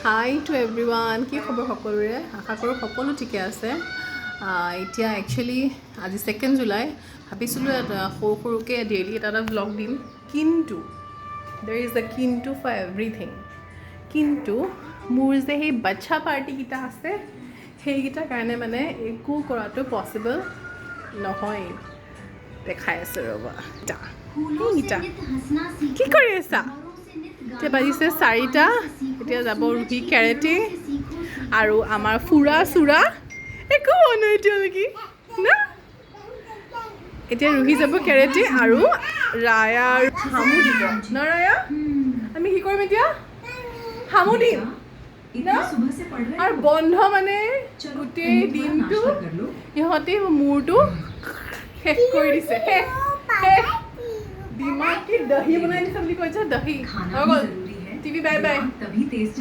হাই two everyone, কি খবৰ সকলোৰে? আশা কৰোঁ সকলো ঠিকে আছে। এতিয়া একচুৱেলি আজি 2 জুলাই, ভাবিছিলোঁ সৰু সৰুকৈ ডেইলি এটা ব্লগ দিম, কিন্তু দেৰ ইজ দ্য কিন্তু ফৰ এভৰিথিং। কিন্তু মোৰ যে সেই বাচ্ছা পাৰ্টিকেইটা আছে, সেইকেইটাৰ কাৰণে মানে একো কৰাটো পচিবল নহয়। দেখাই আছোঁ ৰ'বা, সেইকেইটা কি কৰি আছা? এতিয়া বাজিছে 4টা। এতিয়া যাব ৰুহি কেৰেটে আৰু আমাৰ ফুৰা চুৰা একো হোৱা নাই এতিয়ালৈকে না। এতিয়া ৰুহি যাব কেৰেটে আৰু ৰায়া হামু দিব ন। ৰায়া, আমি কি কৰিম এতিয়া? হামু দিম না। আৰু বন্ধ মানে গোটেই দিনটো সিহঁতে মূৰটো শেষ কৰি দিছে। শেষ দিমাগ কি দহি বনাই দিছে বুলি কৈছে। দহি হৈ গ'ল। TV bye bye.